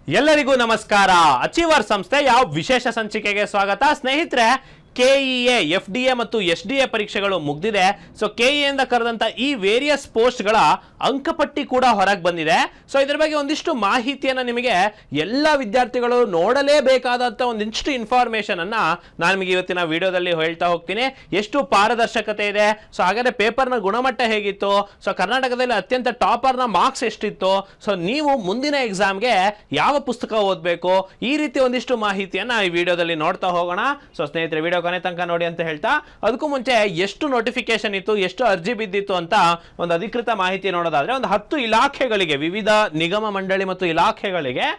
ಎಲ್ಲರಿಗೂ ನಮಸ್ಕಾರ. ಅಚೀವರ್ ಸಂಸ್ಥೆಯ ವಿಶೇಷ ಸಂಚಿಕೆಗೆ ಸ್ವಾಗತ. ಸ್ನೇಹಿತರೆ, ಕೆಇಎ, ಎಫ್ಡಿಎ ಮತ್ತು ಎಸ್ಡಿಎ ಪರೀಕ್ಷೆಗಳು ಮುಗ್ದಿದೆ. ಸೊ ಕೆಇಎ ಇಂದ ಕರೆದಂತ ಈ ವೇರಿಯಸ್ ಪೋಸ್ಟ್ಗಳ ಅಂಕಪಟ್ಟಿ ಕೂಡ ಹೊರಗೆ ಬಂದಿದೆ. ಸೊ ಇದ್ರ ಬಗ್ಗೆ ಒಂದಿಷ್ಟು ಮಾಹಿತಿಯನ್ನ ನಿಮಗೆ ಎಲ್ಲ ವಿದ್ಯಾರ್ಥಿಗಳು ನೋಡಲೇಬೇಕಾದಂತ ಒಂದಿಷ್ಟು ಇನ್ಫಾರ್ಮೇಶನ್ ಅನ್ನ ನಾನು ನಿಮಗೆ ಇವತ್ತಿನ ವಿಡಿಯೋದಲ್ಲಿ ಹೇಳ್ತಾ ಹೋಗ್ತೀನಿ. ಎಷ್ಟು ಪಾರದರ್ಶಕತೆ ಇದೆ, ಸೊ ಹಾಗಾದ್ರೆ ಪೇಪರ್ನ ಗುಣಮಟ್ಟ ಹೇಗಿತ್ತು, ಸೊ ಕರ್ನಾಟಕದಲ್ಲಿ ಅತ್ಯಂತ ಟಾಪರ್ನ ಮಾರ್ಕ್ಸ್ ಎಷ್ಟಿತ್ತು, ಸೊ ನೀವು ಮುಂದಿನ ಎಕ್ಸಾಮ್ಗೆ ಯಾವ ಪುಸ್ತಕ ಓದಬೇಕು, ಈ ರೀತಿ ಒಂದಿಷ್ಟು ಮಾಹಿತಿಯನ್ನ ಈ ವಿಡಿಯೋದಲ್ಲಿ ನೋಡ್ತಾ ಹೋಗೋಣ. ಸೊ ಸ್ನೇಹಿತರೆ, ವಿಡಿಯೋ ಕೊನೆ ತನಕ ನೋಡಿ ಅಂತ ಹೇಳ್ತಾ, ಅದಕ್ಕೂ ಮುಂಚೆ ಎಷ್ಟು ನೋಟಿಫಿಕೇಶನ್ ಇತ್ತು, ಎಷ್ಟು ಅರ್ಜಿ ಬಿದ್ದಿತ್ತು ಅಂತ ಒಂದು ಅಧಿಕೃತ ಮಾಹಿತಿ ನೋಡೋದಾದ್ರೆ, ಒಂದು 10 ಇಲಾಖೆಗಳಿಗೆ, ವಿವಿಧ ನಿಗಮ ಮಂಡಳಿ ಮತ್ತು ಇಲಾಖೆಗಳಿಗೆ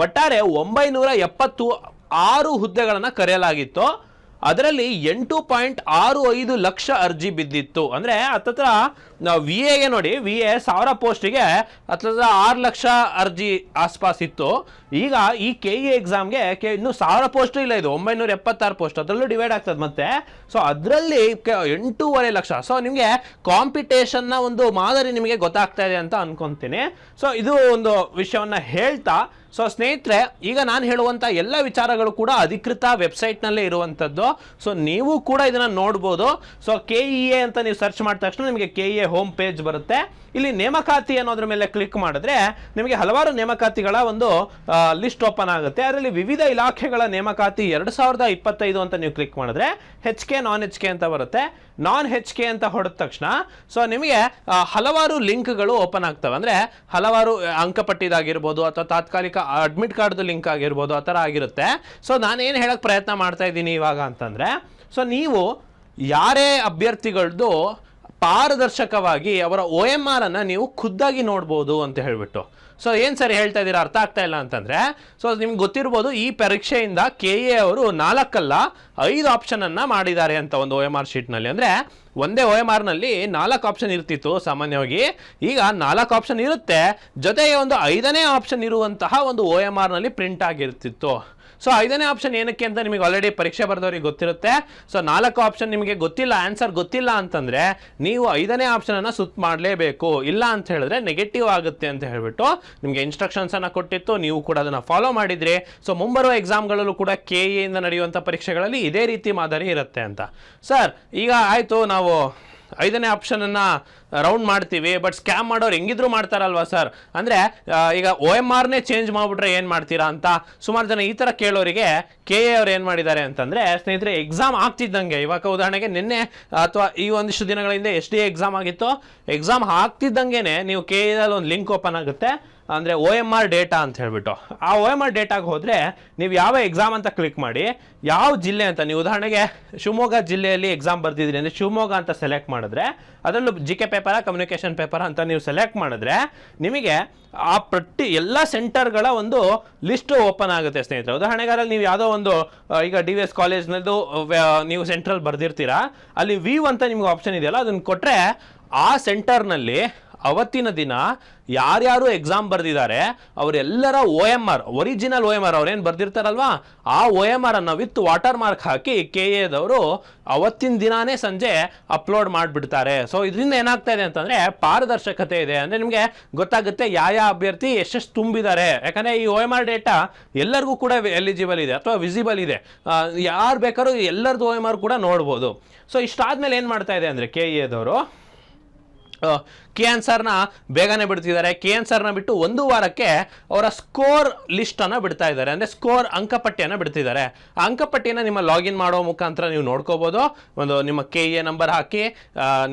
ಒಟ್ಟಾರೆ 976 ಹುದ್ದೆಗಳನ್ನು ಕರೆಯಲಾಗಿತ್ತು. ಅದರಲ್ಲಿ 8.65 ಲಕ್ಷ ಅರ್ಜಿ ಬಿದ್ದಿತ್ತು. ಅಂದ್ರೆ ಹತ್ತತ್ರ ನಾವು ವಿಎಗೆ ನೋಡಿ, ವಿಎ 1000 ಪೋಸ್ಟಿಗೆ ಹತ್ತತ್ರ 6 ಲಕ್ಷ ಅರ್ಜಿ ಆಸ್ಪಾಸ್ ಇತ್ತು. ಈಗ ಈ ಕೆಇಎ ಎಕ್ಸಾಮ್ಗೆ ಇನ್ನು 1000 ಪೋಸ್ಟ್ ಇಲ್ಲ, ಇದು 976 ಪೋಸ್ಟ್, ಅದರಲ್ಲೂ ಡಿವೈಡ್ ಆಗ್ತದೆ ಮತ್ತೆ. ಸೊ ಅದರಲ್ಲಿ 8.5 ಲಕ್ಷ. ಸೊ ನಿಮಗೆ ಕಾಂಪಿಟೇಷನ್ನ ಒಂದು ಮಾದರಿ ನಿಮಗೆ ಗೊತ್ತಾಗ್ತಾ ಇದೆ ಅಂತ ಅನ್ಕೊಂತೀನಿ. ಸೊ ಇದು ಒಂದು ವಿಷಯವನ್ನ ಹೇಳ್ತಾ, ಸೊ ಸ್ನೇಹಿತರೆ, ಈಗ ನಾನು ಹೇಳುವಂತ ಎಲ್ಲ ವಿಚಾರಗಳು ಕೂಡ ಅಧಿಕೃತ ವೆಬ್ಸೈಟ್ನಲ್ಲೇ ಇರುವಂಥದ್ದು. ಸೊ ನೀವು ಕೂಡ ಇದನ್ನ ನೋಡ್ಬೋದು. ಸೊ ಕೆಇಎ ಅಂತ ನೀವು ಸರ್ಚ್ ಮಾಡಿದ ತಕ್ಷಣ ನಿಮಗೆ ಕೆಇಎ ಹೋಮ್ ಪೇಜ್ ಬರುತ್ತೆ. ಇಲ್ಲಿ ನೇಮಕಾತಿ ಅನ್ನೋದ್ರ ಮೇಲೆ ಕ್ಲಿಕ್ ಮಾಡಿದ್ರೆ ನಿಮಗೆ ಹಲವಾರು ನೇಮಕಾತಿಗಳ ಒಂದು ಲಿಸ್ಟ್ ಓಪನ್ ಆಗುತ್ತೆ. ಅದರಲ್ಲಿ ವಿವಿಧ ಇಲಾಖೆಗಳ ನೇಮಕಾತಿ 2025 ಅಂತ ನೀವು ಕ್ಲಿಕ್ ಮಾಡಿದ್ರೆ HK ನಾನ್ HK ಅಂತ ಬರುತ್ತೆ. ನಾನ್ HK ಅಂತ ಹೊಡೆದ ತಕ್ಷಣ ಸೊ ನಿಮಗೆ ಹಲವಾರು ಲಿಂಕ್ಗಳು ಓಪನ್ ಆಗ್ತವೆ. ಅಂದ್ರೆ ಹಲವಾರು ಅಂಕಪಟ್ಟಿದಾಗಿರ್ಬೋದು ಅಥವಾ ತಾತ್ಕಾಲಿಕ ಅಡ್ಮಿಟ್ ಕಾರ್ಡ್ದು ಲಿಂಕ್ ಆಗಿರ್ಬೋದು, ಆ ಥರ ಆಗಿರುತ್ತೆ. ಸೊ ನಾನೇನು ಹೇಳಕ್ ಪ್ರಯತ್ನ ಮಾಡ್ತಾ ಇದ್ದೀನಿ ಇವಾಗ ಅಂತಂದ್ರೆ, ಸೊ ನೀವು ಯಾರೇ ಅಭ್ಯರ್ಥಿಗಳದ್ದು ಪಾರದರ್ಶಕವಾಗಿ ಅವರ OMR ಅನ್ನ ನೀವು ಖುದ್ದಾಗಿ ನೋಡ್ಬೋದು ಅಂತ ಹೇಳ್ಬಿಟ್ಟು. ಸೊ ಏನು ಸರಿ ಹೇಳ್ತಾ ಇದ್ದೀರಾ, ಅರ್ಥ ಆಗ್ತಾ ಇಲ್ಲ ಅಂತಂದ್ರೆ, ಸೊ ನಿಮ್ಗೆ ಗೊತ್ತಿರ್ಬೋದು ಈ ಪರೀಕ್ಷೆಯಿಂದ ಕೆಇಎ ಅವರು 4 ಅಲ್ಲ 5 ಆಪ್ಷನ್ ಅನ್ನ ಮಾಡಿದ್ದಾರೆ ಅಂತ ಒಂದು OMR ಶೀಟ್ನಲ್ಲಿ. ಅಂದ್ರೆ ಒಂದೇ OMR ನಲ್ಲಿ 4 ಆಪ್ಷನ್ ಇರ್ತಿತ್ತು ಸಾಮಾನ್ಯವಾಗಿ, ಈಗ 4 ಆಪ್ಷನ್ ಇರುತ್ತೆ, ಜೊತೆಗೆ ಒಂದು 5ನೇ ಆಪ್ಷನ್ ಇರುವಂತಹ ಒಂದು OMR ನಲ್ಲಿ ಪ್ರಿಂಟ್ ಆಗಿರ್ತಿತ್ತು. ಸೊ 5ನೇ ಆಪ್ಷನ್ ಏನಕ್ಕೆ ಅಂತ ನಿಮಗೆ ಆಲ್ರೆಡಿ ಪರೀಕ್ಷೆ ಬರೆದವ್ರಿಗೆ ಗೊತ್ತಿರುತ್ತೆ. ಸೊ 4 ಆಪ್ಷನ್ ನಿಮಗೆ ಗೊತ್ತಿಲ್ಲ, ಆನ್ಸರ್ ಗೊತ್ತಿಲ್ಲ ಅಂತಂದ್ರೆ ನೀವು 5ನೇ ಆಪ್ಷನ್ ಅನ್ನ ಸುತ್ತ ಮಾಡಲೇಬೇಕು. ಇಲ್ಲ ಅಂತ ಹೇಳಿದ್ರೆ ನೆಗೆಟಿವ್ ಆಗುತ್ತೆ ಅಂತ ಹೇಳ್ಬಿಟ್ಟು ನಿಮಗೆ ಇನ್ಸ್ಟ್ರಕ್ಷನ್ಸ್ ಅನ್ನ ಕೊಟ್ಟಿತ್ತು. ನೀವು ಕೂಡ ಅದನ್ನ ಫಾಲೋ ಮಾಡಿದ್ರಿ. ಸೊ ಮುಂಬರುವ ಎಕ್ಸಾಮ್ಗಳಲ್ಲೂ ಕೂಡ ಕೆಇಎ ಇಂದ ನಡೆಯುವಂಥ ಪರೀಕ್ಷೆಗಳಲ್ಲಿ ಇದೇ ರೀತಿ ಮಾದರಿ ಇರುತ್ತೆ ಅಂತ. ಸರ್, ಈಗ ಆಯ್ತು, ನಾವು 5ನೇ ಆಪ್ಷನ್ ಅನ್ನ ರೌಂಡ್ ಮಾಡ್ತೀವಿ, ಬಟ್ ಸ್ಕ್ಯಾಮ್ ಮಾಡೋರು ಹೆಂಗಿದ್ರು ಮಾಡ್ತಾರಲ್ವಾ ಸರ್, ಅಂದ್ರೆ ಈಗ OMRನೇ ಚೇಂಜ್ ಮಾಡ್ಬಿಟ್ರೆ ಏನ್ ಮಾಡ್ತೀರಾ ಅಂತ ಸುಮಾರು ಜನ ಈ ತರ ಕೇಳೋರಿಗೆ ಕೆಇಎ ಅವ್ರು ಏನ್ ಮಾಡಿದ್ದಾರೆ ಅಂತಂದ್ರೆ, ಸ್ನೇಹಿತರೆ, ಎಕ್ಸಾಮ್ ಆಗ್ತಿದ್ದಂಗೆ, ಇವಾಗ ಉದಾಹರಣೆಗೆ ನಿನ್ನೆ ಅಥವಾ ಈ ಒಂದಿಷ್ಟು ದಿನಗಳ ಹಿಂದೆ SDA ಎಕ್ಸಾಮ್ ಆಗಿತ್ತು, ಎಕ್ಸಾಮ್ ಆಗ್ತಿದ್ದಂಗೆನೆ ನೀವು ಕೆಇಎದಲ್ಲಿ ಒಂದು ಲಿಂಕ್ ಓಪನ್ ಆಗುತ್ತೆ, ಅಂದರೆ OMR ಡೇಟಾ ಅಂತ ಹೇಳ್ಬಿಟ್ಟು. ಆ OMR ಡೇಟಾಗೆ ಹೋದರೆ ನೀವು ಯಾವ ಎಕ್ಸಾಮ್ ಅಂತ ಕ್ಲಿಕ್ ಮಾಡಿ, ಯಾವ ಜಿಲ್ಲೆ ಅಂತ, ನೀವು ಉದಾಹರಣೆಗೆ ಶಿವಮೊಗ್ಗ ಜಿಲ್ಲೆಯಲ್ಲಿ ಎಕ್ಸಾಮ್ ಬರ್ತಿದ್ರಿ ಅಂದರೆ ಶಿವಮೊಗ್ಗ ಅಂತ ಸೆಲೆಕ್ಟ್ ಮಾಡಿದ್ರೆ, ಅದರಲ್ಲೂ GK ಪೇಪರ, ಕಮ್ಯುನಿಕೇಷನ್ ಪೇಪರ್ ಅಂತ ನೀವು ಸೆಲೆಕ್ಟ್ ಮಾಡಿದ್ರೆ ನಿಮಗೆ ಆ ಎಲ್ಲ ಸೆಂಟರ್ಗಳ ಒಂದು ಲಿಸ್ಟ್ ಓಪನ್ ಆಗುತ್ತೆ ಸ್ನೇಹಿತರೆ. ಉದಾಹರಣೆಗೆ ಅದರಲ್ಲಿ ನೀವು ಯಾವುದೋ ಒಂದು ಈಗ DVS ಕಾಲೇಜ್ನದ್ದು ನೀವು ಸೆಂಟ್ರಲ್ ಬರ್ದಿರ್ತೀರಾ, ಅಲ್ಲಿ ವ್ಯೂ ಅಂತ ನಿಮ್ಗೆ ಆಪ್ಷನ್ ಇದೆಯಲ್ಲ, ಅದನ್ನು ಕೊಟ್ಟರೆ ಆ ಸೆಂಟರ್ನಲ್ಲಿ ಅವತ್ತಿನ ದಿನ ಯಾರ್ಯಾರು ಎಕ್ಸಾಮ್ ಬರ್ದಿದ್ದಾರೆ ಅವರೆಲ್ಲರ OMR, ಒರಿಜಿನಲ್ OMR ಅವ್ರೇನು ಬರ್ದಿರ್ತಾರಲ್ವಾ, ಆ OMR ಅನ್ನು ವಿತ್ ವಾಟರ್ ಮಾರ್ಕ್ ಹಾಕಿ ಕೆಇಎದವರು ಅವತ್ತಿನ ದಿನಾನೇ ಸಂಜೆ ಅಪ್ಲೋಡ್ ಮಾಡಿಬಿಡ್ತಾರೆ. ಸೊ ಇದರಿಂದ ಏನಾಗ್ತಾ ಇದೆ ಅಂತಂದ್ರೆ ಪಾರದರ್ಶಕತೆ ಇದೆ. ಅಂದ್ರೆ ನಿಮಗೆ ಗೊತ್ತಾಗುತ್ತೆ ಯಾವ ಅಭ್ಯರ್ಥಿ ಎಷ್ಟೆಷ್ಟು ತುಂಬಿದ್ದಾರೆ. ಯಾಕಂದ್ರೆ ಈ OMR ಡೇಟಾ ಎಲ್ಲರಿಗೂ ಕೂಡ ಎಲಿಜಿಬಲ್ ಇದೆ ಅಥವಾ ವಿಸಿಬಲ್ ಇದೆ, ಯಾರು ಬೇಕಾದ್ರೂ ಎಲ್ಲರದ್ದು OMR ಕೂಡ ನೋಡ್ಬೋದು. ಸೊ ಇಷ್ಟಾದ್ಮೇಲೆ ಏನು ಮಾಡ್ತಾ ಇದೆ ಅಂದರೆ ಕೆಇಎದವರು ಕೆ ಆನ್ಸರ್ನ ಬೇಗನೆ ಬಿಡ್ತಿದ್ದಾರೆ. ಕೆ ಆನ್ಸರ್ನ ಬಿಟ್ಟು 1 ವಾರಕ್ಕೆ ಅವರ ಸ್ಕೋರ್ ಲಿಸ್ಟನ್ನು ಬಿಡ್ತಾ ಇದ್ದಾರೆ, ಅಂದರೆ ಸ್ಕೋರ್ ಅಂಕಪಟ್ಟಿಯನ್ನು ಬಿಡ್ತಿದ್ದಾರೆ. ಆ ಅಂಕಪಟ್ಟಿಯನ್ನು ನಿಮ್ಮ ಲಾಗಿನ್ ಮಾಡೋ ಮುಖಾಂತರ ನೀವು ನೋಡ್ಕೋಬೋದು. ಒಂದು ನಿಮ್ಮ ಕೆಇಎ ನಂಬರ್ ಹಾಕಿ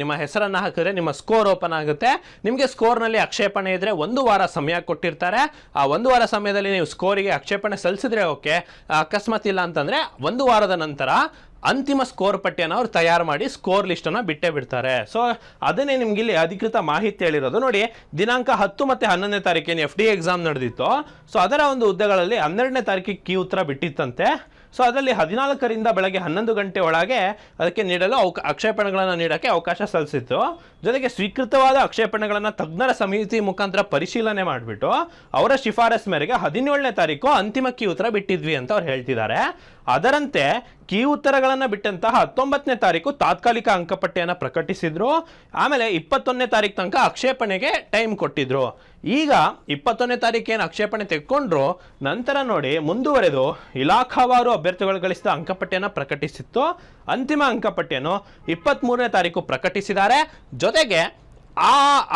ನಿಮ್ಮ ಹೆಸರನ್ನು ಹಾಕಿದ್ರೆ ನಿಮ್ಮ ಸ್ಕೋರ್ ಓಪನ್ ಆಗುತ್ತೆ. ನಿಮಗೆ ಸ್ಕೋರ್ನಲ್ಲಿ ಆಕ್ಷೇಪಣೆ ಇದ್ದರೆ 1 ವಾರ ಸಮಯ ಕೊಟ್ಟಿರ್ತಾರೆ. ಆ 1 ವಾರ ಸಮಯದಲ್ಲಿ ನೀವು ಸ್ಕೋರಿಗೆ ಆಕ್ಷೇಪಣೆ ಸಲ್ಲಿಸಿದ್ರೆ ಓಕೆ, ಅಕಸ್ಮಾತ್ ಇಲ್ಲ ಅಂತಂದರೆ 1 ವಾರದ ನಂತರ ಅಂತಿಮ ಸ್ಕೋರ್ ಪಟ್ಟಿಯನ್ನು ಅವ್ರು ತಯಾರು ಮಾಡಿ ಸ್ಕೋರ್ ಲಿಸ್ಟನ್ನು ಬಿಟ್ಟೇ ಬಿಡ್ತಾರೆ. ಸೊ ಅದನ್ನೇ ನಿಮ್ಗೆ ಇಲ್ಲಿ ಅಧಿಕೃತ ಮಾಹಿತಿ ಹೇಳಿರೋದು. ನೋಡಿ, ದಿನಾಂಕ 10 ಮತ್ತು 11ನೇ ತಾರೀಕಿನ FDA ಎಕ್ಸಾಮ್ ನಡೆದಿತ್ತು. ಸೊ ಅದರ ಒಂದು ಹುದ್ದೆಗಳಲ್ಲಿ 12ನೇ ತಾರೀಕಿಗೆ ಕೀ ಉತ್ತರ ಬಿಟ್ಟಿತ್ತಂತೆ. ಸೊ ಅದರಲ್ಲಿ 14ರಿಂದ ಬೆಳಗ್ಗೆ 11 ಗಂಟೆ ಒಳಗೆ ಅದಕ್ಕೆ ನೀಡಲು ಆಕ್ಷೇಪಣೆಗಳನ್ನು ನೀಡೋಕ್ಕೆ ಅವಕಾಶ ಸಲ್ಲಿಸಿತ್ತು. ಜೊತೆಗೆ ಸ್ವೀಕೃತವಾದ ಆಕ್ಷೇಪಣೆಗಳನ್ನು ತಜ್ಞರ ಸಮಿತಿ ಮುಖಾಂತರ ಪರಿಶೀಲನೆ ಮಾಡಿಬಿಟ್ಟು ಅವರ ಶಿಫಾರಸ್ ಮೇರೆಗೆ 17ನೇ ತಾರೀಕು ಅಂತಿಮ ಕೀ ಉತ್ತರ ಬಿಟ್ಟಿದ್ವಿ ಅಂತ ಅವ್ರು ಹೇಳ್ತಿದ್ದಾರೆ. ಅದರಂತೆ ಕೀ ಉತ್ತರಗಳನ್ನು ಬಿಟ್ಟಂತಹ 19ನೇ ತಾರೀಕು ತಾತ್ಕಾಲಿಕ ಅಂಕಪಟ್ಟಿಯನ್ನು ಪ್ರಕಟಿಸಿದ್ರು. ಆಮೇಲೆ 21ನೇ ತಾರೀಕು ತನಕ ಆಕ್ಷೇಪಣೆಗೆ ಟೈಮ್ ಕೊಟ್ಟಿದ್ರು. ಈಗ 21ನೇ ತಾರೀಕು ಏನು ಆಕ್ಷೇಪಣೆ ತೆಗೆದುಕೊಂಡ್ರು, ನಂತರ ನೋಡಿ ಮುಂದುವರೆದು ಇಲಾಖಾವಾರು ಅಭ್ಯರ್ಥಿಗಳು ಗಳಿಸಿದ ಅಂಕಪಟ್ಟಿಯನ್ನು ಪ್ರಕಟಿಸಿತ್ತು. ಅಂತಿಮ ಅಂಕಪಟ್ಟಿಯನ್ನು 23ನೇ ತಾರೀಕು ಪ್ರಕಟಿಸಿದ್ದಾರೆ. ಜೊತೆಗೆ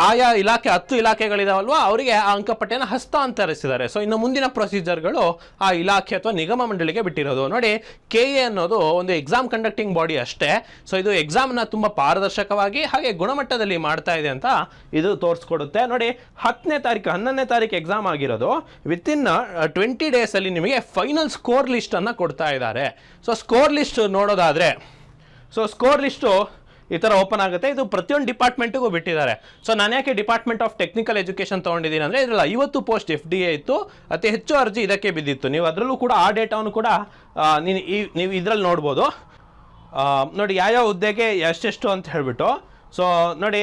ಆಯಾ ಇಲಾಖೆ 10 ಇಲಾಖೆಗಳಿದಾವಲ್ವಾ, ಅವರಿಗೆ ಆ ಅಂಕಪಟ್ಟಿಯನ್ನು ಹಸ್ತಾಂತರಿಸಿದ್ದಾರೆ. ಸೊ ಇನ್ನು ಮುಂದಿನ ಪ್ರೊಸೀಜರ್ಗಳು ಆ ಇಲಾಖೆ ಅಥವಾ ನಿಗಮ ಮಂಡಳಿಗೆ ಬಿಟ್ಟಿರೋದು. ನೋಡಿ, KA ಅನ್ನೋದು ಒಂದು ಎಕ್ಸಾಮ್ ಕಂಡಕ್ಟಿಂಗ್ ಬಾಡಿ ಅಷ್ಟೇ. ಸೊ ಇದು ಎಕ್ಸಾಮ್ನ ತುಂಬ ಪಾರದರ್ಶಕವಾಗಿ ಹಾಗೆ ಗುಣಮಟ್ಟದಲ್ಲಿ ಮಾಡ್ತಾ ಇದೆ ಅಂತ ಇದು ತೋರಿಸ್ಕೊಡುತ್ತೆ. ನೋಡಿ, 11ನೇ ತಾರೀಕು ಎಕ್ಸಾಮ್ ಆಗಿರೋದು. ವಿತಿನ್ 20 ಡೇಸಲ್ಲಿ ನಿಮಗೆ ಫೈನಲ್ ಸ್ಕೋರ್ ಲಿಸ್ಟನ್ನು ಕೊಡ್ತಾ ಇದ್ದಾರೆ. ಸೊ ಸ್ಕೋರ್ ಲಿಸ್ಟ್ ನೋಡೋದಾದರೆ, ಸ್ಕೋರ್ ಲಿಸ್ಟು ಈ ಥರ ಓಪನ್ ಆಗುತ್ತೆ. ಇದು ಪ್ರತಿಯೊಂದು ಡಿಪಾರ್ಟ್ಮೆಂಟಿಗೂ ಬಿಟ್ಟಿದ್ದಾರೆ. ಸೊ ನಾನು ಯಾಕೆ ಡಿಪಾರ್ಟ್ಮೆಂಟ್ ಆಫ್ ಟೆಕ್ನಿಕಲ್ ಎಜುಕೇಷನ್ ತೊಗೊಂಡಿದ್ದೀನಿ ಅಂದರೆ, ಇದರಲ್ಲಿ 50 ಪೋಸ್ಟ್ FDA ಇತ್ತು, ಅತಿ ಹೆಚ್ಚು ಅರ್ಜಿ ಇದಕ್ಕೆ ಬಿದ್ದಿತ್ತು. ನೀವು ಅದರಲ್ಲೂ ಕೂಡ ಆ ಡೇಟಾವನ್ನು ಕೂಡ ನೀವು ಇದರಲ್ಲಿ ನೋಡ್ಬೋದು. ನೋಡಿ ಯಾವ್ಯಾವ ಹುದ್ದೆಗೆ ಎಷ್ಟೆಷ್ಟು ಅಂತ ಹೇಳಿಬಿಟ್ಟು. ಸೊ ನೋಡಿ,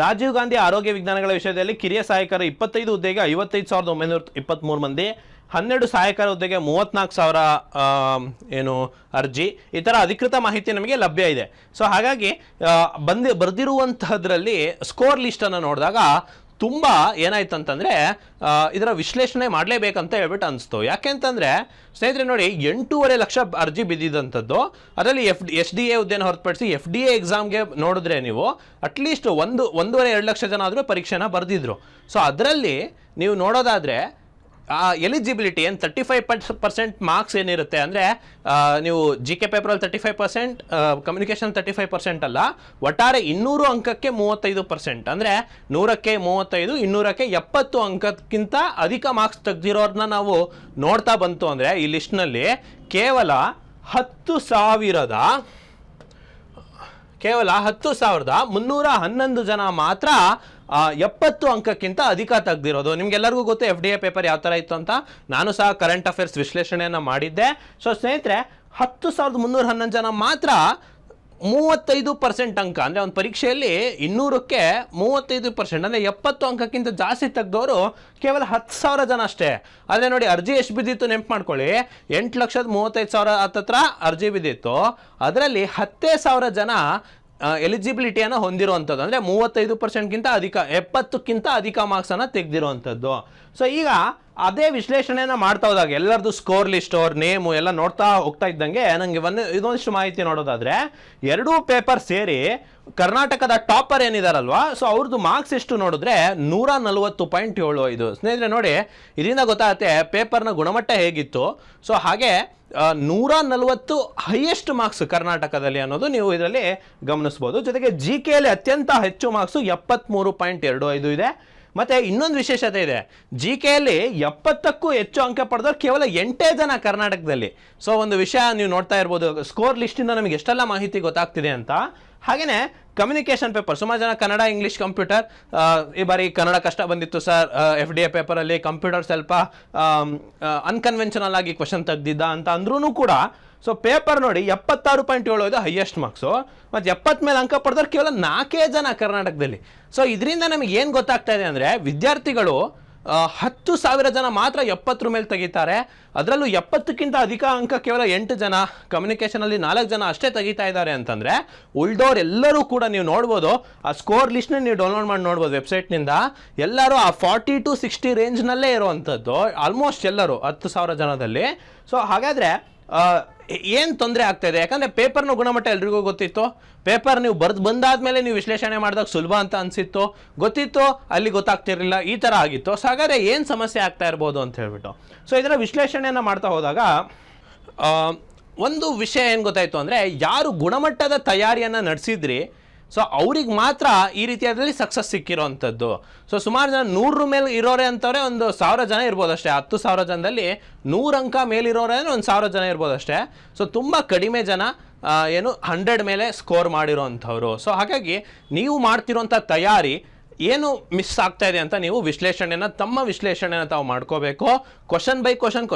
ರಾಜೀವ್ ಗಾಂಧಿ ಆರೋಗ್ಯ ವಿಜ್ಞಾನಗಳ ವಿಷಯದಲ್ಲಿ ಕಿರಿಯ ಸಹಾಯಕರ 25 ಹುದ್ದೆಗೆ 55,923 ಮಂದಿ, 12 ಸಹಾಯಕರ ಹುದ್ದೆಗೆ 34,000 ಅರ್ಜಿ. ಈ ಥರ ಅಧಿಕೃತ ಮಾಹಿತಿ ನಮಗೆ ಲಭ್ಯ ಇದೆ. ಸೊ ಹಾಗಾಗಿ ಬರೆದಿರುವಂತಹದ್ರಲ್ಲಿ ಸ್ಕೋರ್ ಲಿಸ್ಟನ್ನು ನೋಡಿದಾಗ ತುಂಬ ಏನಾಯ್ತು ಅಂತಂದರೆ, ಇದರ ವಿಶ್ಲೇಷಣೆ ಮಾಡಲೇಬೇಕಂತ ಹೇಳ್ಬಿಟ್ಟು ಅನಿಸ್ತು. ಯಾಕೆಂತಂದರೆ ಸ್ನೇಹಿತರೆ ನೋಡಿ, 8.5 ಲಕ್ಷ ಅರ್ಜಿ ಬಿದ್ದಿದ್ದಂಥದ್ದು. ಅದರಲ್ಲಿ SDA ಹುದ್ದೆನ ಹೊರತುಪಡಿಸಿ FDA ಎಕ್ಸಾಮ್ಗೆ ನೋಡಿದ್ರೆ ನೀವು ಅಟ್ಲೀಸ್ಟ್ 1.5-2 ಲಕ್ಷ ಜನ ಆದರೂ ಪರೀಕ್ಷೆನ ಬರೆದಿದ್ರು. ಸೊ ಅದರಲ್ಲಿ ನೀವು ನೋಡೋದಾದರೆ ಎಲಿಜಿಬಿಲಿಟಿ ಏನು 35% ಮಾರ್ಕ್ಸ್ ಏನಿರುತ್ತೆ ಅಂದರೆ, ನೀವು GK ಪೇಪರಲ್ಲಿ 35%, ಕಮ್ಯುನಿಕೇಷನ್ 35% ಅಲ್ಲ, ಒಟ್ಟಾರೆ 200 ಅಂಕಕ್ಕೆ 35%, ಅಂದರೆ 100ಕ್ಕೆ 35, 200ಕ್ಕೆ 70 ಅಂಕಕ್ಕಿಂತ ಅಧಿಕ ಮಾರ್ಕ್ಸ್ ತೆಗೆದಿರೋರನ್ನ ನಾವು ನೋಡ್ತಾ ಬಂತು ಅಂದರೆ, ಈ ಲಿಸ್ಟ್ನಲ್ಲಿ ಕೇವಲ 10,311 ಜನ ಮಾತ್ರ 70 ಅಂಕಕ್ಕಿಂತ ಅಧಿಕ ತೆಗೆದಿರೋದು. ನಿಮ್ಗೆಲ್ಲರಿಗೂ ಗೊತ್ತು FDA ಪೇಪರ್ ಯಾವ ಥರ ಇತ್ತು ಅಂತ. ನಾನು ಸಹ ಕರೆಂಟ್ ಅಫೇರ್ಸ್ ವಿಶ್ಲೇಷಣೆಯನ್ನು ಮಾಡಿದ್ದೆ. ಸೊ ಸ್ನೇಹಿತರೆ, 10,311 ಜನ ಮಾತ್ರ 35% ಅಂಕ, ಅಂದರೆ ಒಂದು ಪರೀಕ್ಷೆಯಲ್ಲಿ 200ಕ್ಕೆ 35%, ಅಂದರೆ 70 ಅಂಕಕ್ಕಿಂತ ಜಾಸ್ತಿ ತೆಗೆದವರು ಕೇವಲ 10,000 ಜನ ಅಷ್ಟೇ. ಆದರೆ ನೋಡಿ, ಅರ್ಜಿ ಎಷ್ಟು ಬಿದ್ದಿತ್ತು ನೆನಪು ಮಾಡ್ಕೊಳ್ಳಿ, 8,35,000 ಹತ್ತತ್ರ ಅರ್ಜಿ ಬಿದ್ದಿತ್ತು. ಅದರಲ್ಲಿ 10,000 ಜನ ಎಲಿಜಿಬಿಲಿಟಿಯನ್ನು ಹೊಂದಿರುವಂಥದ್ದು, ಅಂದರೆ 35%ಗಿಂತ ಅಧಿಕ, 70ಕ್ಕಿಂತ ಅಧಿಕ ಮಾರ್ಕ್ಸನ್ನು ತೆಗೆದಿರುವಂಥದ್ದು. ಸೊ ಈಗ ಅದೇ ವಿಶ್ಲೇಷಣೆಯನ್ನು ಮಾಡ್ತಾ ಹೋದಾಗ ಎಲ್ಲರದ್ದು ಸ್ಕೋರ್ ಲಿಸ್ಟ್, ಅವ್ರ ನೇಮು ಎಲ್ಲ ನೋಡ್ತಾ ಹೋಗ್ತಾ ಇದ್ದಂಗೆ ನನಗೆ ಇದೊಂದಿಷ್ಟು ಮಾಹಿತಿ ನೋಡೋದಾದರೆ, 2 ಪೇಪರ್ ಸೇರಿ ಕರ್ನಾಟಕದ ಟಾಪರ್ ಏನಿದಾರಲ್ವಾ, ಸೊ ಅವ್ರದ್ದು ಮಾರ್ಕ್ಸ್ ಎಷ್ಟು ನೋಡಿದ್ರೆ 140.75. ಸ್ನೇಹಿತರೆ ನೋಡಿ, ಇದರಿಂದ ಗೊತ್ತಾಗುತ್ತೆ ಪೇಪರ್ನ ಗುಣಮಟ್ಟ ಹೇಗಿತ್ತು. ಸೊ ಹಾಗೆ 140 ಹೈಯೆಸ್ಟ್ ಮಾರ್ಕ್ಸ್ ಕರ್ನಾಟಕದಲ್ಲಿ ಅನ್ನೋದು ನೀವು ಇದರಲ್ಲಿ ಗಮನಿಸ್ಬೋದು. ಜೊತೆಗೆ GKಯಲ್ಲಿ ಅತ್ಯಂತ ಹೆಚ್ಚು ಮಾರ್ಕ್ಸು 73.25 ಇದೆ. ಮತ್ತು ಇನ್ನೊಂದು ವಿಶೇಷತೆ ಇದೆ, GKಯಲ್ಲಿ 70ಕ್ಕೂ ಹೆಚ್ಚು ಅಂಕ ಪಡೆದವ್ರು ಕೇವಲ 8 ಜನ ಕರ್ನಾಟಕದಲ್ಲಿ. ಸೊ ಒಂದು ವಿಷಯ ನೀವು ನೋಡ್ತಾ ಇರ್ಬೋದು, ಸ್ಕೋರ್ ಲಿಸ್ಟಿಂದ ನಮಗೆ ಎಷ್ಟೆಲ್ಲ ಮಾಹಿತಿ ಗೊತ್ತಾಗ್ತಿದೆ ಅಂತ. ಹಾಗೆಯೇ ಕಮ್ಯುನಿಕೇಷನ್ ಪೇಪರ್, ಸುಮಾರು ಜನ ಕನ್ನಡ, ಇಂಗ್ಲೀಷ್, ಕಂಪ್ಯೂಟರ್, ಈ ಬಾರಿ ಕನ್ನಡ ಕಷ್ಟ ಬಂದಿತ್ತು ಸರ್, FDA ಪೇಪರಲ್ಲಿ ಕಂಪ್ಯೂಟರ್ ಸ್ವಲ್ಪ ಅನ್ಕನ್ವೆನ್ಷನಲ್ ಆಗಿ ಕ್ವಶನ್ ತೆಗ್ದಿದ್ದ ಅಂತ ಅಂದ್ರೂ ಕೂಡ. ಸೊ ಪೇಪರ್ ನೋಡಿ 76.75 ಹೈಯೆಸ್ಟ್ ಮಾರ್ಕ್ಸು, ಮತ್ತು 70 ಮೇಲೆ ಅಂಕ ಪಡೆದವ್ರು ಕೇವಲ 4 ಜನ ಕರ್ನಾಟಕದಲ್ಲಿ. ಸೊ ಇದರಿಂದ ನಮಗೆ ಏನು ಗೊತ್ತಾಗ್ತಾ ಇದೆ ಅಂದರೆ, ವಿದ್ಯಾರ್ಥಿಗಳು 10,000 ಜನ ಮಾತ್ರ 70 ಮೇಲೆ ತೆಗಿತಾರೆ. ಅದರಲ್ಲೂ 70ಕ್ಕಿಂತ ಅಧಿಕ ಅಂಕ ಕೇವಲ 8 ಜನ, ಕಮ್ಯುನಿಕೇಷನಲ್ಲಿ 4 ಜನ ಅಷ್ಟೇ ತೆಗಿತಾ ಇದ್ದಾರೆ ಅಂತಂದರೆ, ಉಳ್ದವ್ರು ಎಲ್ಲರೂ ಕೂಡ ನೀವು ನೋಡ್ಬೋದು, ಆ ಸ್ಕೋರ್ ಲಿಸ್ಟ್ನ ನೀವು ಡೌನ್ಲೋಡ್ ಮಾಡಿ ನೋಡ್ಬೋದು ವೆಬ್ಸೈಟ್ನಿಂದ. ಎಲ್ಲರೂ ಆ 40 to 60 ರೇಂಜ್ನಲ್ಲೇ ಇರುವಂಥದ್ದು, ಆಲ್ಮೋಸ್ಟ್ ಎಲ್ಲರೂ 10,000 ಜನದಲ್ಲಿ. ಸೊ ಹಾಗಾದರೆ ಏನು ತೊಂದರೆ ಆಗ್ತಾ ಇದೆ? ಯಾಕಂದರೆ ಪೇಪರ್ನ ಗುಣಮಟ್ಟ ಎಲ್ರಿಗೂ ಗೊತ್ತಿತ್ತು. ಪೇಪರ್ ನೀವು ಬಂದಾದ್ಮೇಲೆ ನೀವು ವಿಶ್ಲೇಷಣೆ ಮಾಡಿದಾಗ ಸುಲಭ ಅಂತ ಅನಿಸಿತ್ತು, ಗೊತ್ತಿತ್ತು, ಅಲ್ಲಿ ಗೊತ್ತಾಗ್ತಿರಲಿಲ್ಲ, ಈ ಥರ ಆಗಿತ್ತು. ಸೊ ಹಾಗಾದರೆ ಏನು ಸಮಸ್ಯೆ ಆಗ್ತಾ ಇರ್ಬೋದು ಅಂತ ಹೇಳ್ಬಿಟ್ಟು ಸೊ ಇದರ ವಿಶ್ಲೇಷಣೆಯನ್ನು ಮಾಡ್ತಾ ಹೋದಾಗ ಒಂದು ವಿಷಯ ಏನು ಗೊತ್ತಾಯಿತು ಅಂದರೆ, ಯಾರು ಗುಣಮಟ್ಟದ ತಯಾರಿಯನ್ನು ನಡೆಸಿದ್ರಿ, ಸೊ ಅವ್ರಿಗೆ ಮಾತ್ರ ಈ ರೀತಿಯಾದಲ್ಲಿ ಸಕ್ಸಸ್ ಸಿಕ್ಕಿರೋವಂಥದ್ದು. ಸೊ ಸುಮಾರು ಜನ 100 ಮೇಲೆ ಇರೋರೆ ಅಂತವ್ರೆ ಒಂದು 1,000 ಜನ ಇರ್ಬೋದಷ್ಟೇ. 10,000 ಜನದಲ್ಲಿ 100 ಅಂಕ ಮೇಲಿರೋರೆ ಒಂದು 1,000 ಜನ ಇರ್ಬೋದಷ್ಟೇ. ಸೊ ತುಂಬ ಕಡಿಮೆ ಜನ 100 ಮೇಲೆ ಸ್ಕೋರ್ ಮಾಡಿರೋ ಅಂಥವ್ರು. ಸೊ ಹಾಗಾಗಿ ನೀವು ಮಾಡ್ತಿರೋಂಥ ತಯಾರಿ ಏನು ಮಿಸ್ ಆಗ್ತಾ ಇದೆ ಅಂತ ನೀವು ತಮ್ಮ ವಿಶ್ಲೇಷಣೆನ ತಾವು ಮಾಡ್ಕೋಬೇಕು. ಕ್ವಶನ್ ಬೈ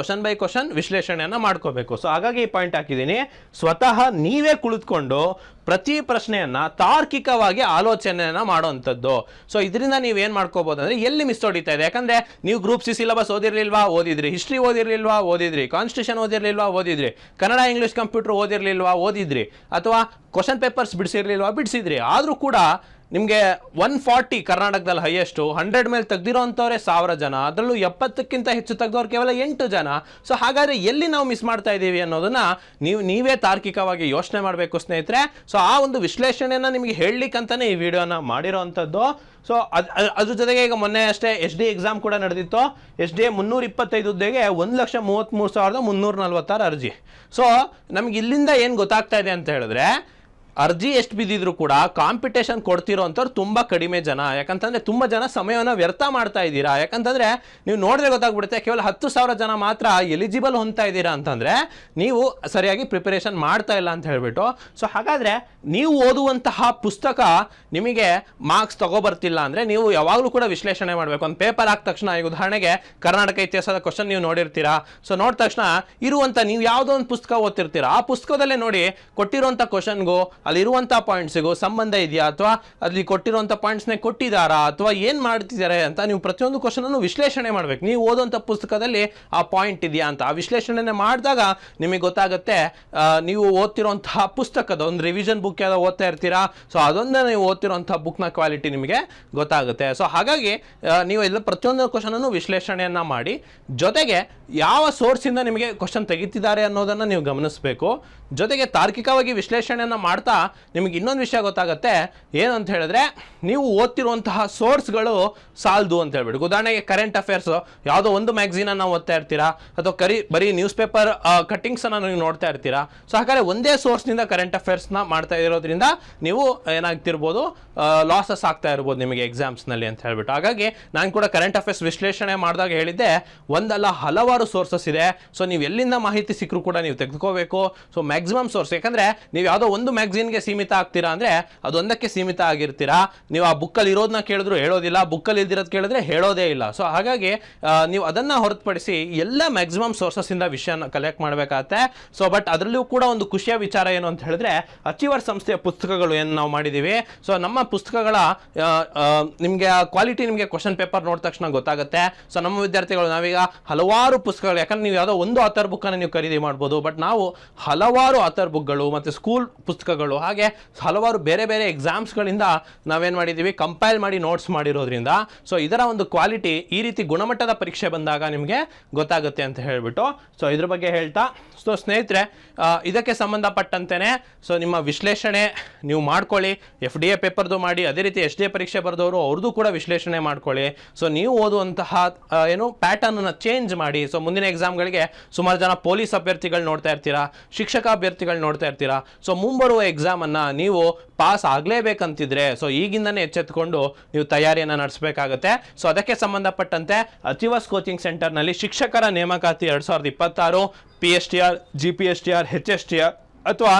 ಕ್ವಶನ್ ವಿಶ್ಲೇಷಣೆಯನ್ನ ಮಾಡ್ಕೋಬೇಕು. ಸೊ ಹಾಗಾಗಿ ಈ ಪಾಯಿಂಟ್ ಹಾಕಿದ್ದೀನಿ. ಸ್ವತಃ ನೀವೇ ಕುಳಿತುಕೊಂಡು ಪ್ರತಿ ಪ್ರಶ್ನೆಯನ್ನ ತಾರ್ಕಿಕವಾಗಿ ಆಲೋಚನೆಯನ್ನ ಮಾಡುವಂಥದ್ದು. ಸೊ ಇದರಿಂದ ನೀವೇನ್ ಮಾಡ್ಕೋಬಹುದು ಅಂದ್ರೆ ಎಲ್ಲಿ ಮಿಸ್ ಹೊಡಿತಾ ಇದೆ. ಯಾಕಂದ್ರೆ ನೀವು ಗ್ರೂಪ್ ಸಿ ಸಿಲೆಬಸ್ ಓದಿರ್ಲಿಲ್ವಾ, ಓದಿದ್ರಿ. ಹಿಸ್ಟ್ರಿ ಓದಿರ್ಲಿಲ್ವಾ, ಓದಿದ್ರಿ. ಕಾನ್ಸ್ಟಿಟ್ಯೂಷನ್ ಓದಿರ್ಲಿಲ್ವಾ, ಓದಿದ್ರಿ. ಕನ್ನಡ ಇಂಗ್ಲಿಷ್ ಕಂಪ್ಯೂಟರ್ ಓದಿರ್ಲಿಲ್ವಾ, ಓದಿದ್ರಿ. ಅಥವಾ ಕ್ವಶನ್ ಪೇಪರ್ಸ್ ಬಿಡಿಸಿರ್ಲಿಲ್ವಾ, ಬಿಡಿಸಿದ್ರಿ. ಆದ್ರೂ ಕೂಡ ನಿಮಗೆ 140 ಕರ್ನಾಟಕದಲ್ಲಿ ಹೈಯೆಸ್ಟು, 100 ಮೇಲೆ ತೆಗ್ದಿರೋಂಥವ್ರೆ 1000 ಜನ, ಅದರಲ್ಲೂ 70ಕ್ಕಿಂತ ಹೆಚ್ಚು ತೆಗೆದವ್ರು ಕೇವಲ 8 ಜನ. ಸೊ ಹಾಗಾದರೆ ಎಲ್ಲಿ ನಾವು ಮಿಸ್ ಮಾಡ್ತಾ ಇದ್ದೀವಿ ಅನ್ನೋದನ್ನ ನೀವೇ ತಾರ್ಕಿಕವಾಗಿ ಯೋಚನೆ ಮಾಡಬೇಕು ಸ್ನೇಹಿತರೆ. ಸೊ ಆ ಒಂದು ವಿಶ್ಲೇಷಣೆಯನ್ನು ನಿಮಗೆ ಹೇಳಲಿಕ್ಕಂತಾನೆ ಈ ವಿಡಿಯೋನ ಮಾಡಿರೋವಂಥದ್ದು. ಸೊ ಅದ್ರ ಜೊತೆಗೆ ಈಗ ಮೊನ್ನೆ ಅಷ್ಟೇ SD ಎಕ್ಸಾಮ್ ಕೂಡ ನಡೆದಿತ್ತು. SD 325 ಹುದ್ದೆಗೆ 1,33,346 ಅರ್ಜಿ. ಸೊ ನಮ್ಗೆ ಇಲ್ಲಿಂದ ಏನು ಗೊತ್ತಾಗ್ತಾ ಇದೆ ಅಂತ ಹೇಳಿದ್ರೆ, ಅರ್ಜಿ ಎಷ್ಟು ಬಿದ್ದಿದ್ರು ಕೂಡ ಕಾಂಪಿಟೇಷನ್ ಕೊಡ್ತಿರೋ ಅಂಥವ್ರು ತುಂಬ ಕಡಿಮೆ ಜನ. ಯಾಕಂತಂದರೆ ತುಂಬ ಜನ ಸಮಯವನ್ನು ವ್ಯರ್ಥ ಮಾಡ್ತಾ ಇದ್ದೀರಾ. ಯಾಕಂತಂದರೆ ನೀವು ನೋಡಿದ್ರೆ ಗೊತ್ತಾಗ್ಬಿಡುತ್ತೆ, ಕೇವಲ 10,000 ಜನ ಮಾತ್ರ ಎಲಿಜಿಬಲ್ ಹೊಂದ್ತಾ ಇದ್ದೀರಾ ಅಂತಂದರೆ ನೀವು ಸರಿಯಾಗಿ ಪ್ರಿಪರೇಷನ್ ಮಾಡ್ತಾ ಇಲ್ಲ ಅಂತ ಹೇಳ್ಬಿಟ್ಟು. ಸೊ ಹಾಗಾದರೆ ನೀವು ಓದುವಂತಹ ಪುಸ್ತಕ ನಿಮಗೆ ಮಾರ್ಕ್ಸ್ ತಗೋಬರ್ತಿಲ್ಲ ಅಂದರೆ ನೀವು ಯಾವಾಗಲೂ ಕೂಡ ವಿಶ್ಲೇಷಣೆ ಮಾಡಬೇಕು. ಒಂದು ಪೇಪರ್ ಹಾಕಿದ ತಕ್ಷಣ, ಈಗ ಉದಾಹರಣೆಗೆ ಕರ್ನಾಟಕ ಇತಿಹಾಸದ ಕ್ವಶನ್ ನೀವು ನೋಡಿರ್ತೀರಾ. ಸೊ ನೋಡಿದ ತಕ್ಷಣ ಇರುವಂಥ ನೀವು ಯಾವುದೋ ಒಂದು ಪುಸ್ತಕ ಓದ್ತಿರ್ತೀರಾ, ಆ ಪುಸ್ತಕದಲ್ಲೇ ನೋಡಿ ಕೊಟ್ಟಿರುವಂಥ ಕ್ವಶನ್ಗೂ ಅಲ್ಲಿರುವಂಥ ಪಾಯಿಂಟ್ಸಿಗೂ ಸಂಬಂಧ ಇದೆಯಾ, ಅಥವಾ ಅಲ್ಲಿ ಕೊಟ್ಟಿರುವಂಥ ಪಾಯಿಂಟ್ಸ್ನೇ ಕೊಟ್ಟಿದ್ದಾರಾ, ಅಥವಾ ಏನು ಮಾಡ್ತಿದ್ದಾರೆ ಅಂತ ನೀವು ಪ್ರತಿಯೊಂದು ಕ್ವಶನನ್ನು ವಿಶ್ಲೇಷಣೆ ಮಾಡಬೇಕು. ನೀವು ಓದುವಂಥ ಪುಸ್ತಕದಲ್ಲಿ ಆ ಪಾಯಿಂಟ್ ಇದೆಯಾ ಅಂತ ಆ ವಿಶ್ಲೇಷಣೆ ಮಾಡಿದಾಗ ನಿಮಗೆ ಗೊತ್ತಾಗುತ್ತೆ ನೀವು ಓದ್ತಿರೋಂತಹ ಪುಸ್ತಕದ ಒಂದು ರಿವಿಷನ್ ಬುಕ್ ಯಾವ್ದೋ ಓದ್ತಾ ಇರ್ತೀರಾ. ಸೊ ಅದೊಂದೇ ನೀವು ಓದ್ತಿರೋಂಥ ಬುಕ್ನ ಕ್ವಾಲಿಟಿ ನಿಮಗೆ ಗೊತ್ತಾಗುತ್ತೆ. ಸೊ ಹಾಗಾಗಿ ನೀವು ಎಲ್ಲ ಪ್ರತಿಯೊಂದು ಕ್ವಶನನ್ನು ವಿಶ್ಲೇಷಣೆಯನ್ನು ಮಾಡಿ, ಜೊತೆಗೆ ಯಾವ ಸೋರ್ಸಿಂದ ನಿಮಗೆ ಕ್ವಶನ್ ತೆಗಿತಿದ್ದಾರೆ ಅನ್ನೋದನ್ನು ನೀವು ಗಮನಿಸಬೇಕು. ಜೊತೆಗೆ ತಾರ್ಕಿಕವಾಗಿ ವಿಶ್ಲೇಷಣೆಯನ್ನು ಮಾಡ್ತಾ ನಿಮಗೆ ಇನ್ನೊಂದು ವಿಷಯ ಗೊತ್ತಾಗುತ್ತೆ. ಏನು ಅಂತ ಹೇಳಿದ್ರೆ, ನೀವು ಓದ್ತಿರುವಂತಹ ಸೋರ್ಸ್ಗಳು ಸಾಲದು ಅಂತ ಹೇಳ್ಬಿಟ್ಟು. ಉದಾಹರಣೆಗೆ ಕರೆಂಟ್ ಅಫೇರ್ಸ್ ಯಾವುದೋ ಒಂದು ಮ್ಯಾಗ್ಝೀನನ್ನು ಓದ್ತಾ ಇರ್ತೀರಾ, ಅಥವಾ ಬರೀ ನ್ಯೂಸ್ ಪೇಪರ್ ಕಟ್ಟಿಂಗ್ಸನ್ನು ನೀವು ನೋಡ್ತಾ ಇರ್ತೀರಾ. ಸೊ ಹಾಗಾದರೆ ಒಂದೇ ಸೋರ್ಸ್ನಿಂದ ಕರೆಂಟ್ ಅಫೇರ್ಸ್ನ ಮಾಡ್ತಾ ಇರೋದ್ರಿಂದ ನೀವು ಏನಾಗ್ತಿರ್ಬೋದು, ಲಾಸಸ್ ಆಗ್ತಾ ಇರ್ಬೋದು ನಿಮಗೆ ಎಕ್ಸಾಮ್ಸ್ನಲ್ಲಿ ಅಂತ ಹೇಳ್ಬಿಟ್ಟು. ಹಾಗಾಗಿ ನಾನು ಕೂಡ ಕರೆಂಟ್ ಅಫೇರ್ಸ್ ವಿಶ್ಲೇಷಣೆ ಮಾಡಿದಾಗ ಹೇಳಿದ್ದೆ, ಒಂದಲ್ಲ ಹಲವಾರು ಸೋರ್ಸಸ್ ಇದೆ. ಸೊ ನೀವು ಎಲ್ಲಿಂದ ಮಾಹಿತಿ ಸಿಕ್ಕರೂ ಕೂಡ ನೀವು ತೆಗೆದುಕೋಬೇಕು. ಸೊ ಮ್ಯಾಕ್ಸಿಮಮ್ ಸೋರ್ಸ್, ಯಾಕಂದರೆ ನೀವು ಯಾವುದೋ ಒಂದು ಮ್ಯಾಗ್ಝೀನ್ಗೆ ಸೀಮಿತ ಆಗ್ತೀರಾ ಅಂದರೆ ಅದೊಂದಕ್ಕೆ ಸೀಮಿತ ಆಗಿರ್ತೀರಾ. ನೀವು ಆ ಬುಕ್ಕಲ್ಲಿ ಇರೋದನ್ನ ಕೇಳಿದ್ರು ಹೇಳೋದಿಲ್ಲ, ಬುಕ್ಕಲ್ಲಿ ಇಲ್ದಿರೋದು ಕೇಳಿದ್ರೆ ಹೇಳೋದೇ ಇಲ್ಲ. ಸೊ ಹಾಗಾಗಿ ನೀವು ಅದನ್ನು ಹೊರತುಪಡಿಸಿ ಎಲ್ಲ ಮ್ಯಾಕ್ಸಿಮಮ್ ಸೋರ್ಸಸ್ಸಿಂದ ವಿಷಯನ ಕಲೆಕ್ಟ್ ಮಾಡಬೇಕಾಗತ್ತೆ. ಸೊ ಬಟ್ ಅದರಲ್ಲೂ ಕೂಡ ಒಂದು ಖುಷಿಯ ವಿಚಾರ ಏನು ಅಂತ ಹೇಳಿದ್ರೆ, ಅಚೀವರ್ ಸಂಸ್ಥೆಯ ಪುಸ್ತಕಗಳು ಏನು ನಾವು ಮಾಡಿದ್ದೀವಿ. ಸೊ ನಮ್ಮ ಪುಸ್ತಕಗಳ ನಿಮಗೆ ಕ್ವಾಲಿಟಿ ನಿಮಗೆ ಕ್ವಶನ್ ಪೇಪರ್ ನೋಡಿದ ತಕ್ಷಣ ಗೊತ್ತಾಗುತ್ತೆ. ಸೊ ನಮ್ಮ ವಿದ್ಯಾರ್ಥಿಗಳು ನಾವೀಗ ಹಲವಾರು ಪುಸ್ತಕಗಳು, ಯಾಕಂದ್ರೆ ನೀವು ಯಾವುದೋ ಒಂದು ಆಥರ್ ಬುಕ್ಕನ್ನು ನೀವು ಖರೀದಿ ಮಾಡ್ಬೋದು, ಬಟ್ ನಾವು ಹಲವಾರು ಆಥರ್ ಬುಕ್ಗಳು ಮತ್ತು ಸ್ಕೂಲ್ ಪುಸ್ತಕಗಳು, ಹಾಗೆ ಹಲವಾರು ಬೇರೆ ಬೇರೆ ಎಕ್ಸಾಮ್ಸ್ಗಳಿಂದ ನಾವೇನು ಮಾಡಿದ್ದೀವಿ, ಕಂಪೈಲ್ ಮಾಡಿ ನೋಟ್ಸ್ ಮಾಡಿರೋದ್ರಿಂದ ಸೊ ಇದರ ಒಂದು ಕ್ವಾಲಿಟಿ ಈ ರೀತಿ ಗುಣಮಟ್ಟದ ಪರೀಕ್ಷೆ ಬಂದಾಗ ನಿಮಗೆ ಗೊತ್ತಾಗುತ್ತೆ ಅಂತ ಹೇಳಿಬಿಟ್ಟು ಸೊ ಇದ್ರ ಬಗ್ಗೆ ಹೇಳ್ತಾ, ಸೊ ಸ್ನೇಹಿತರೆ ಇದಕ್ಕೆ ಸಂಬಂಧಪಟ್ಟಂತೆಯೇ ಸೊ ನಿಮ್ಮ ವಿಶ್ಲೇಷಣೆ ನೀವು ಮಾಡ್ಕೊಳ್ಳಿ. FDA ಪೇಪರ್ದು ಮಾಡಿ, ಅದೇ ರೀತಿ SD ಪರೀಕ್ಷೆ ಬರೆದವರು ಅವ್ರದ್ದು ಕೂಡ ವಿಶ್ಲೇಷಣೆ ಮಾಡ್ಕೊಳ್ಳಿ. ಸೊ ನೀವು ಓದುವಂತಹ ಏನು ಪ್ಯಾಟರ್ನನ್ನು ಚೇಂಜ್ ಮಾಡಿ. ಸೊ ಮುಂದಿನ ಎಕ್ಸಾಮ್ಗಳಿಗೆ ಸುಮಾರು ಜನ ಪೊಲೀಸ್ ಅಭ್ಯರ್ಥಿಗಳು ನೋಡ್ತಾ ಇರ್ತೀರಾ, ಶಿಕ್ಷಕ ಅಭ್ಯರ್ಥಿಗಳು ನೋಡ್ತಾ ಇರ್ತೀರಾ. ಸೊ ಮುಂಬರುವ ಎಕ್ಸಾಮನ್ನು ನೀವು ಪಾಸ್ ಆಗಲೇಬೇಕಂತಿದ್ರೆ ಸೊ ಈಗಿಂದನೇ ಎಚ್ಚೆತ್ತುಕೊಂಡು ನೀವು ತಯಾರಿಯನ್ನು ನಡೆಸಬೇಕಾಗುತ್ತೆ. ಸೊ ಅದಕ್ಕೆ ಸಂಬಂಧಪಟ್ಟಂತೆ ಅಚೀವರ್ಸ್ ಕೋಚಿಂಗ್ ಸೆಂಟರ್ನಲ್ಲಿ ಶಿಕ್ಷಕರ ನೇಮಕಾತಿ 2026 PSTR, GPSTR, HSTR ಅಥವಾ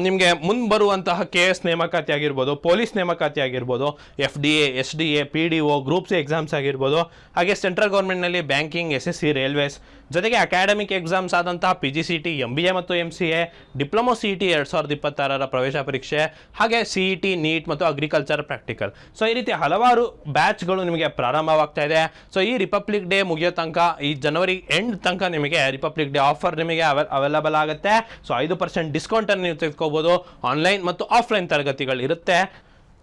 ನಿಮಗೆ ಮುಂದೆ ಬರುವಂತಹ KS ನೇಮಕಾತಿ ಆಗಿರ್ಬೋದು, ಪೊಲೀಸ್ ನೇಮಕಾತಿ ಆಗಿರ್ಬೋದು, FDA, SDA, PDO, group C exams ಆಗಿರ್ಬೋದು, ಹಾಗೆ ಸೆಂಟ್ರಲ್ ಗೌರ್ಮೆಂಟ್ನಲ್ಲಿ ಬ್ಯಾಂಕಿಂಗ್, SSC, ರೈಲ್ವೇಸ್, ಜೊತೆಗೆ ಅಕಾಡೆಮಿಕ್ ಎಕ್ಸಾಮ್ಸ್ ಆದಂತಹ PGCET, MBA ಮತ್ತು MCA, ಡಿಪ್ಲೊಮೊ CET 2026 ಪ್ರವೇಶ ಪರೀಕ್ಷೆ, ಹಾಗೆ CET, NEET ಮತ್ತು ಅಗ್ರಿಕಲ್ಚರ್ ಪ್ರಾಕ್ಟಿಕಲ್. ಸೊ ಈ ರೀತಿ ಹಲವಾರು ಬ್ಯಾಚ್ಗಳು ನಿಮಗೆ ಪ್ರಾರಂಭವಾಗ್ತಾ ಇದೆ. ಸೊ ಈ ರಿಪಬ್ಲಿಕ್ ಡೇ ಮುಗಿಯೋ ತನಕ, ಈ ಜನವರಿ ಎಂಡ್ ತನಕ ನಿಮಗೆ ರಿಪಬ್ಲಿಕ್ ಡೇ ಆಫರ್ ನಿಮಗೆ ಅವೈಲಬಲ್ ಆಗುತ್ತೆ. ಸೊ 5% ಡಿಸ್ಕೌಂಟನ್ನು ನೀವು ತೆಗೆದುಕೋಬೋದು. ಆನ್ಲೈನ್ ಮತ್ತು ಆಫ್ಲೈನ್ ತರಗತಿಗಳು ಇರುತ್ತೆ.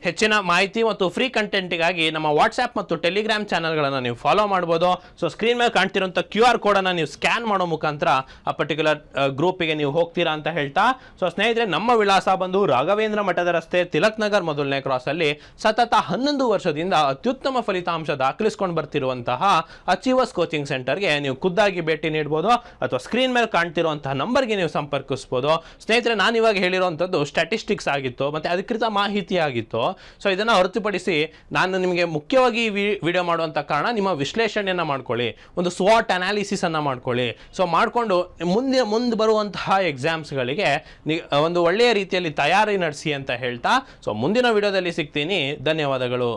ಹೆಚ್ಚಿನ ಮಾಹಿತಿ ಮತ್ತು ಫ್ರೀ ಕಂಟೆಂಟಿಗಾಗಿ ನಮ್ಮ ವಾಟ್ಸ್ಆ್ಯಪ್ ಮತ್ತು ಟೆಲಿಗ್ರಾಮ್ ಚಾನಲ್ಗಳನ್ನು ನೀವು ಫಾಲೋ ಮಾಡ್ಬೋದು. ಸೊ ಸ್ಕ್ರೀನ್ ಮೇಲೆ ಕಾಣ್ತಿರೋಂಥ QR ಕೋಡನ್ನು ನೀವು ಸ್ಕ್ಯಾನ್ ಮಾಡೋ ಮುಖಾಂತರ ಆ ಪರ್ಟಿಕ್ಯುಲರ್ ಗ್ರೂಪಿಗೆ ನೀವು ಹೋಗ್ತೀರಾ ಅಂತ ಹೇಳ್ತಾ, ಸೊ ಸ್ನೇಹಿತರೆ ನಮ್ಮ ವಿಳಾಸ ಬಂದು ರಾಘವೇಂದ್ರ ಮಠದ ರಸ್ತೆ, ತಿಲಕ್ ನಗರ್ ಮೊದಲನೇ ಕ್ರಾಸಲ್ಲಿ ಸತತ 11 ವರ್ಷದಿಂದ ಅತ್ಯುತ್ತಮ ಫಲಿತಾಂಶ ದಾಖಲಿಸ್ಕೊಂಡು ಬರ್ತಿರುವಂತಹ ಅಚೀವರ್ಸ್ ಕೋಚಿಂಗ್ ಸೆಂಟರ್ಗೆ ನೀವು ಖುದ್ದಾಗಿ ಭೇಟಿ ನೀಡ್ಬೋದು, ಅಥವಾ ಸ್ಕ್ರೀನ್ ಮೇಲೆ ಕಾಣ್ತಿರುವಂತಹ ನಂಬರ್ಗೆ ನೀವು ಸಂಪರ್ಕಿಸ್ಬೋದು. ಸ್ನೇಹಿತರೆ ನಾನು ಇವಾಗ ಹೇಳಿರುವಂಥದ್ದು ಸ್ಟ್ಯಾಟಿಸ್ಟಿಕ್ಸ್ ಆಗಿತ್ತು ಮತ್ತು ಅಧಿಕೃತ ಮಾಹಿತಿ ಆಗಿತ್ತು. ಸೊ ಇದನ್ನು ಹೊರತುಪಡಿಸಿ ನಾನು ನಿಮಗೆ ಮುಖ್ಯವಾಗಿ ವಿಡಿಯೋ ಮಾಡುವಂಥ ಕಾರಣ, ನಿಮ್ಮ ವಿಶ್ಲೇಷಣೆಯನ್ನು ಮಾಡ್ಕೊಳ್ಳಿ, ಒಂದು SWOT ಅನಾಲಿಸಿಸ್ ಅನ್ನು ಮಾಡ್ಕೊಳ್ಳಿ. ಸೊ ಮಾಡಿಕೊಂಡು ಮುಂದೆ ಬರುವಂತಹ ಎಕ್ಸಾಮ್ಸ್ಗಳಿಗೆ ಒಂದು ಒಳ್ಳೆಯ ರೀತಿಯಲ್ಲಿ ತಯಾರಿ ನಡೆಸಿ ಅಂತ ಹೇಳ್ತಾ, ಸೊ ಮುಂದಿನ ವಿಡಿಯೋದಲ್ಲಿ ಸಿಗ್ತೀನಿ. ಧನ್ಯವಾದಗಳು.